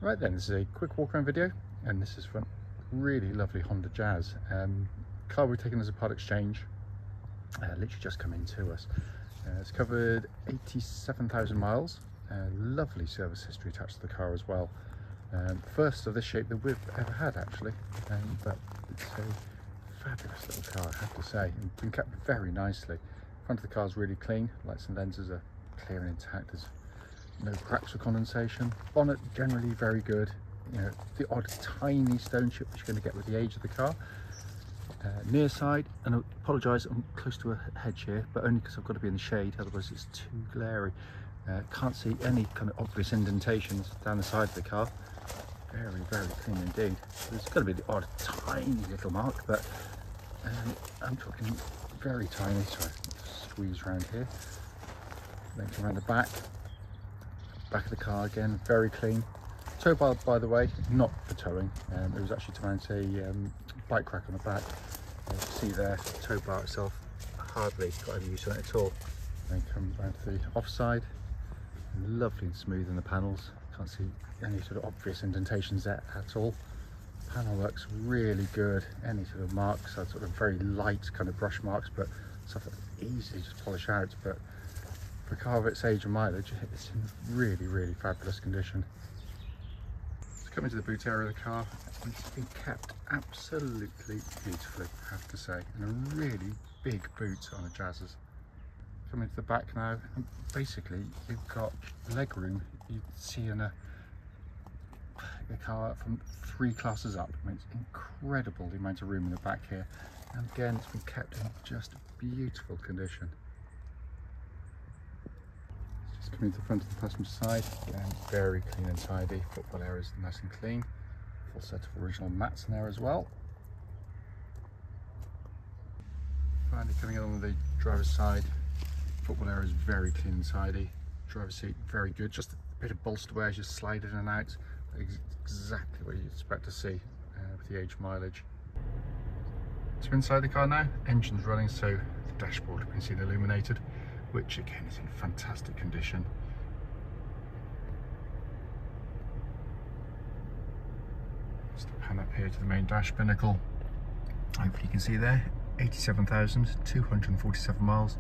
Right then, this is a quick walk around video, and this is from really lovely Honda Jazz. Car we're taking as a part exchange, literally just come in to us. It's covered 87,000 miles, lovely service history attached to the car as well. First of this shape that we've ever had actually, but it's a fabulous little car, I have to say, and been kept very nicely. Front of the car is really clean, lights and lenses are clear and intact. There's no cracks or condensation. Bonnet generally very good. You know, the odd tiny stone chip which you're going to get with the age of the car. Near side, and I apologise, I'm close to a hedge here, but only because I've got to be in the shade, otherwise it's too glary. Can't see any kind of obvious indentations down the side of the car. Very, very clean indeed. There's got to be the odd tiny little mark, but I'm talking very tiny. Sorry, squeeze around here. Then come around the back of the car again, very clean. Tow bar, by the way, not for towing. It was actually to mount a bike rack on the back. You can see there, tow bar itself hardly got any use on it at all. Then come round to the offside, lovely and smooth in the panels. Can't see any sort of obvious indentations there at all. Panel works really good. Any sort of marks are sort of very light kind of brush marks, but stuff that's easy to polish out. But for a car of its age and mileage, it's in really, really fabulous condition. Let's come into the boot area of the car. It's been kept absolutely beautifully, I have to say, and a really big boot on a Jazz's. Come into the back now, and basically you've got leg room you'd see in a car from 3 classes up. I mean, it's incredible the amount of room in the back here, and again it's been kept in just beautiful condition. Just coming to the front of the passenger side, again very clean and tidy. Footwell area is nice and clean. Full set of original mats in there as well. Finally coming along the driver's side, footwell area is very clean and tidy. Driver's seat very good, just a bit of bolster wear as you slide in and out. Exactly what you'd expect to see with the age mileage. So inside the car now, engine's running, so the dashboard we can see illuminated, which again is in fantastic condition. Just to pan up here to the main dash binnacle. Hopefully you can see there, 87,247 miles,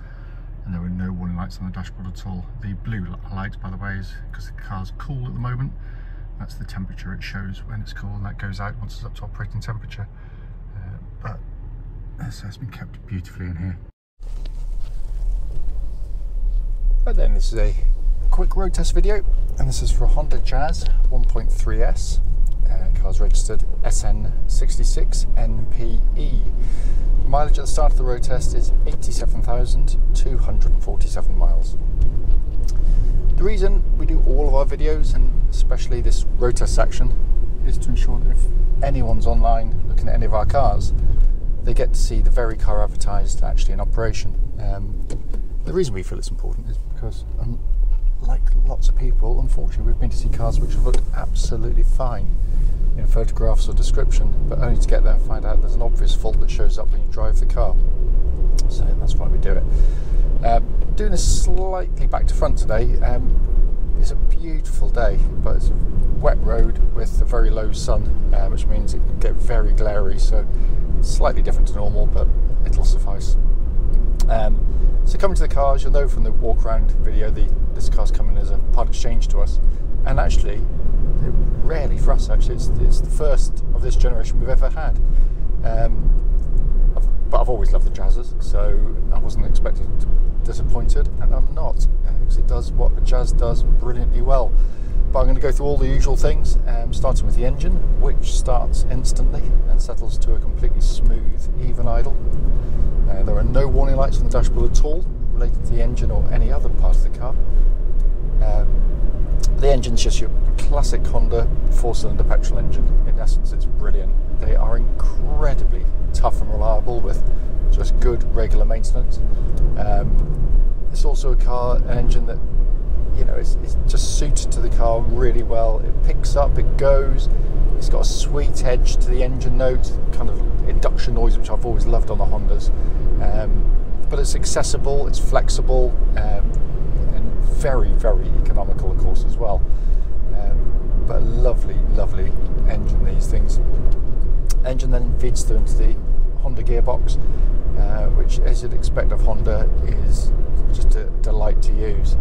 and there were no warning lights on the dashboard at all. The blue light, by the way, is because the car's cool at the moment. That's the temperature it shows when it's cool, and that goes out once it's up to operating temperature. But so it's been kept beautifully in here. Right then, this is a quick road test video, and this is for a Honda Jazz 1.3S. Car's registered SN66NPE. Mileage at the start of the road test is 87,247 miles. The reason we do all of our videos, and especially this road test section, is to ensure that if anyone's online looking at any of our cars, they get to see the very car advertised actually in operation. The reason we feel it's important is because, like lots of people, unfortunately we've been to see cars which have looked absolutely fine in photographs or description, but only to get there and find out there's an obvious fault that shows up when you drive the car. So that's why we do it. Doing this slightly back to front today. It's a beautiful day, but it's a wet road with a very low sun, which means it can get very glary, so it's slightly different to normal, but it'll suffice. So coming to the car, as you'll know from the walk around video, this car's coming as a part exchange to us, and actually rarely for us actually, it's the first of this generation we've ever had. But I've always loved the Jazzes, so I wasn't expecting to be disappointed, and I'm not, because it does what a Jazz does brilliantly well. But I'm going to go through all the usual things, starting with the engine, which starts instantly and settles to a completely smooth, even idle. There are no warning lights on the dashboard at all related to the engine or any other part of the car. The engine's just your classic Honda 4-cylinder petrol engine. In essence, it's brilliant. They are incredibly tough and reliable with just good regular maintenance. It's also an engine that, you know, it's just suited to the car really well. It picks up, it goes. It's got a sweet edge to the engine note, kind of induction noise, which I've always loved on the Hondas. But it's accessible, it's flexible, and very, very economical, of course, as well. But a lovely Engine then feeds through into the Honda gearbox, which, as you'd expect of Honda, is just a delight to use.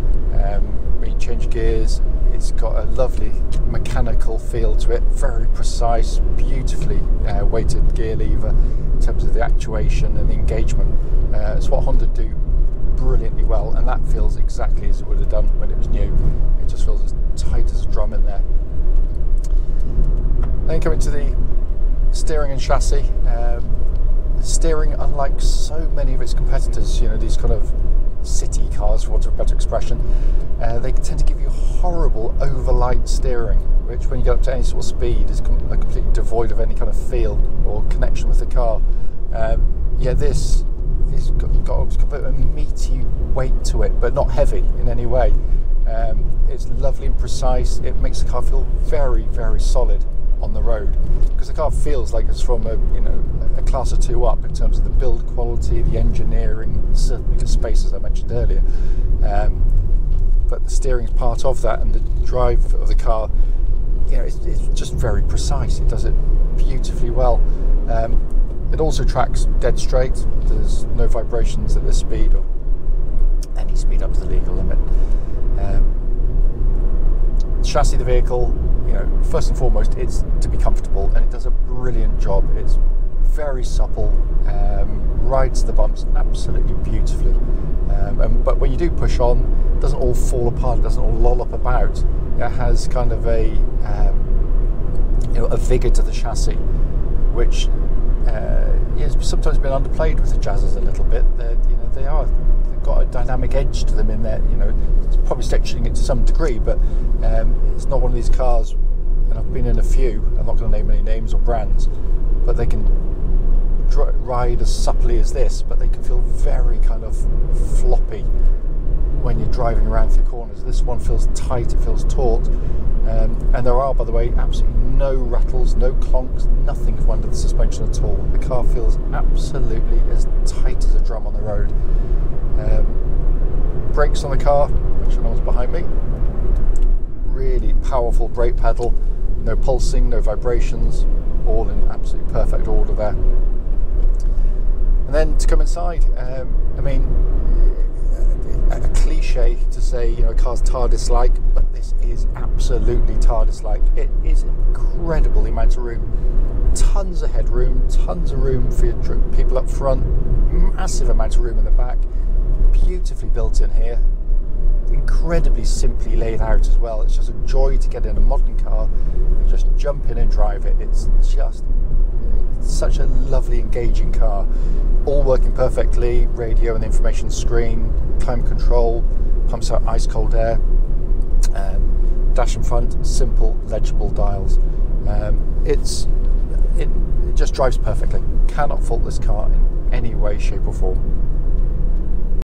When you change gears, it's got a lovely mechanical feel to it, very precise, beautifully weighted gear lever in terms of the actuation and the engagement. It's what Honda do brilliantly well, and that feels exactly as it would have done when it was new. It just feels as tight as a drum in there. Then coming to the steering and chassis, steering, unlike so many of its competitors, you know, these kind of city cars, for want of a better expression, they tend to give you horrible overlight steering, which when you get up to any sort of speed is completely devoid of any kind of feel or connection with the car. Yeah, this has got a bit of a meaty weight to it, but not heavy in any way. It's lovely and precise. It makes the car feel very, very solid on the road, because the car feels like it's from a class or two up in terms of the build quality, the engineering, certainly the space, as I mentioned earlier. But the steering's part of that, and the drive of the car, you know, it's just very precise. It does it beautifully well. It also tracks dead straight. There's no vibrations at this speed or any speed up to the legal limit. Chassis of the vehicle, you know, first and foremost, it's to be comfortable, and it does a brilliant job. It's very supple, rides the bumps absolutely beautifully. But when you do push on, it doesn't all fall apart, it doesn't all loll up about. It has kind of a a vigour to the chassis, which has sometimes been underplayed with the Jazzes a little bit. They've got a dynamic edge to them in there. You know, it's probably stretching it to some degree, but it's not one of these cars. And I've been in a few. I'm not going to name any names or brands, but they can ride as supplely as this, but they can feel very kind of floppy when you're driving around through corners. This one feels tight, it feels taut, and there are, by the way, absolutely no rattles, no clonks, nothing from under the suspension at all. The car feels absolutely as tight as a drum on the road. Brakes on the car, which I know is behind me, really powerful brake pedal, no pulsing, no vibrations, all in absolutely perfect order there. And then to come inside, I mean, a cliche to say, you know, a car's TARDIS-like, but this is absolutely TARDIS-like. It is incredible, the amount of room. Tons of headroom, tons of room for your people up front, massive amount of room in the back, beautifully built in here, incredibly simply laid out as well. It's just a joy to get in a modern car, you just jump in and drive it. It's just such a lovely, engaging car, all working perfectly. Radio and information screen, climate control, pumps out ice cold air, dash in front, simple legible dials. It just drives perfectly. Cannot fault this car in any way, shape or form.